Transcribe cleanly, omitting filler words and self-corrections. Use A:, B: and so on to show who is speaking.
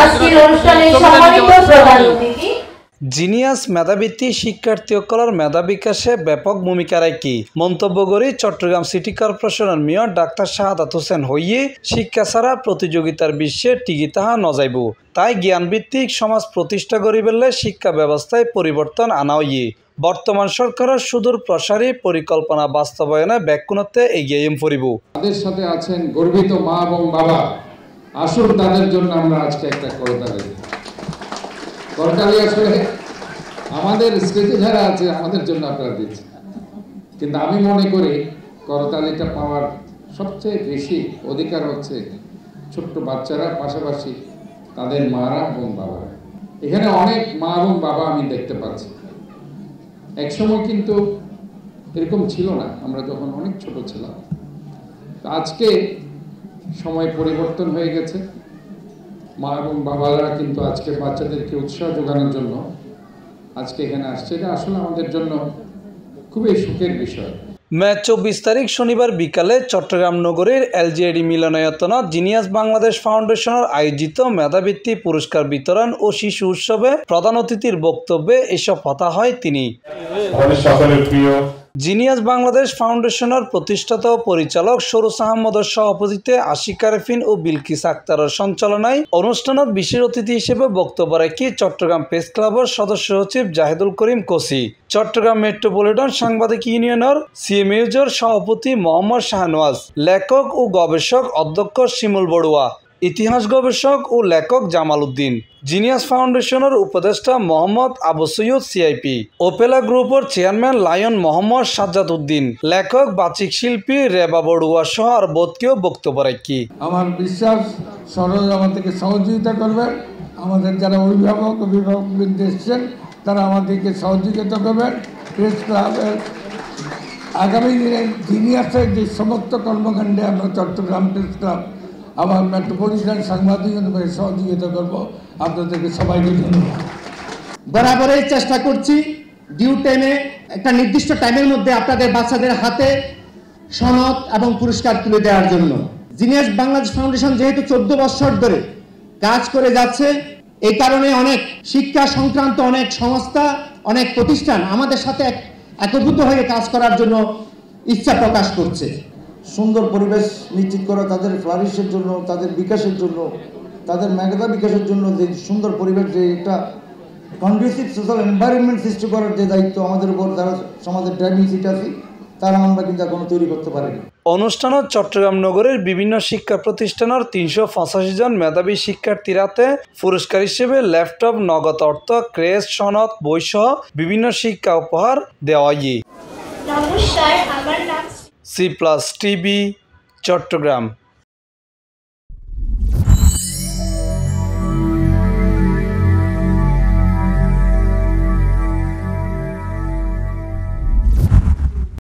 A: আজকের অনুষ্ঠানে সম্মানিত প্রধান অতিথি
B: জিনিয়াস মেধাবৃত্তি শিক্ষার্থী সকলের মেধা বিকাশে ব্যাপক ভূমিকা রাখি মন্তব্য করি চট্টগ্রাম সিটি কর্পোরেশনের মেয়র ডাক্তার শাহাদাত হোসেন হইয়ে শিক্ষা ছাড়া প্রতিযোগিতার বিশ্বে টিকি তাহা নজাইব তাই জ্ঞানভিত্তিক সমাজ প্রতিষ্ঠা করিবেলে শিক্ষা ব্যবস্থায় পরিবর্তন আনা হইয়ে বর্তমান সরকারের সুদূর প্রসারী পরিকল্পনা বাস্তবায়নে ব্যাকুণতে এগিয়ে পড়িব।
C: তাদের সাথে আছেন গর্বিত মা এবং বাবা, আসুন তাদের জন্য আমরা আজকে একটা করতালি আসলে আমাদের স্মৃতি যারা আছে আমাদের জন্য আপনারা দিচ্ছেন, কিন্তু আমি মনে করি করতালিটা পাওয়ার সবচেয়ে বেশি অধিকার হচ্ছে ছোট্ট বাচ্চারা, পাশাপাশি তাদের মারা এবং বাবারা। এখানে অনেক মা এবং বাবা আমি দেখতে পাচ্ছি। একসময় কিন্তু এরকম ছিল না, আমরা যখন অনেক ছোট ছিলাম। আজকে সময় পরিবর্তন হয়ে গেছে, মা এবং বাবারা কিন্তু আজকে বাচ্চাদেরকে উৎসাহ যোগানোর জন্য আজকে এখানে আসছে। এটা আসলে আমাদের জন্য খুবই সুখের বিষয়।
B: মে 24 তারিখ শনিবার বিকালে চট্টগ্রাম নগরীর এলজিএডি মিলনায়তন জিনিয়াস বাংলাদেশ ফাউন্ডেশনের আয়োজিত মেধাবৃত্তি পুরস্কার বিতরণ ও শিশু উৎসবে প্রধান অতিথির বক্তব্যে এসব কথা হয় তিনি। জিনিয়াস বাংলাদেশ ফাউন্ডেশনের প্রতিষ্ঠাতা ও পরিচালক সরোজ আহমদের সভাপতিত্বে আশিক আরেফিন ও বিলকিস আক্তারের সঞ্চালনায় অনুষ্ঠানত বিশেষ অতিথি হিসেবে বক্তব্য রাখি চট্টগ্রাম প্রেস ক্লাবের সদস্য সচিব জাহিদুল করিম কোসি, চট্টগ্রাম মেট্রোপলিটন সাংবাদিক ইউনিয়নের সিএমইউজের সভাপতি মোহাম্মদ শাহনওয়াজ, লেখক ও গবেষক অধ্যক্ষ শিমুল বড়ুয়া, ইতিহাস গবেষক ও লেখক জামাল উদ্দিন, জিনিয়াস ফাউন্ডেশনের উপদেষ্টা মোহাম্মদ আবু সৈয়দ সিআইপি, ওপেলা গ্রুপের চেয়ারম্যান লায়ন মোহাম্মদ সাজ্জাদ উদ্দিন, লেখক বাচিক শিল্পী রেবা বড়ুয়া সহ আর বোধকেও বক্তব্য রাখি।
D: আমার বিশ্বাস সরোজ আমাদেরকে সহযোগিতা করবে, আমাদের যারা অভিভাবকবৃন্দ এসছেন তারা আমাদেরকে সহযোগিতা করবেন। প্রেস ক্লাবের আগামী দিনে জিনিয়াসের যে সমস্ত কর্মকাণ্ডে আমরা চট্টগ্রাম প্রেস ক্লাব আবার মেট্রোপলিটন সাংবাদিক সহযোগিতা করবো। আপনাদেরকে সবাইকে ধন্যবাদ।
E: বরাবরই চেষ্টা করছি ডিউ টাইমে একটা নির্দিষ্ট টাইমের মধ্যে আপনাদের বাচ্চাদের হাতে সনদ এবং পুরস্কার তুলে দেওয়ার জন্য। জিনিয়াস বাংলাদেশ ফাউন্ডেশন যেহেতু 14 বছর ধরে কাজ করে যাচ্ছে, এই কারণে অনেক শিক্ষা সংক্রান্ত অনেক সংস্থা, অনেক প্রতিষ্ঠান আমাদের সাথে একীভূত হয়ে কাজ করার জন্য ইচ্ছা প্রকাশ করছে।
F: সুন্দর পরিবেশ নিশ্চিত করা, তাদের ফ্লারিশের জন্য, তাদের বিকাশের জন্য, তাদের মেধা বিকাশের জন্য যে সুন্দর পরিবেশ, যে একটা কন্ডুসিভ সোশ্যাল এনভায়রনমেন্ট সৃষ্টি করার যে দায়িত্ব আমাদের উপর যারা সমাজের ড্রাইভিং সিট আছে তারা আমরা কিন্তু এখনো তৈরি করতে পারিনি।
B: অনুষ্ঠানত চট্টগ্রাম নগরের বিভিন্ন শিক্ষা প্রতিষ্ঠানের 385 জন মেধাবী শিক্ষার্থীরাতে পুরস্কার হিসেবে ল্যাপটপ, নগদ অর্থ, ক্রেস্ট, সনদ, বই সহ বিভিন্ন শিক্ষা উপহার দেওয়া হয়।
A: নমস্কার, আমার নাম
B: C+ টিভি, চট্টগ্রাম।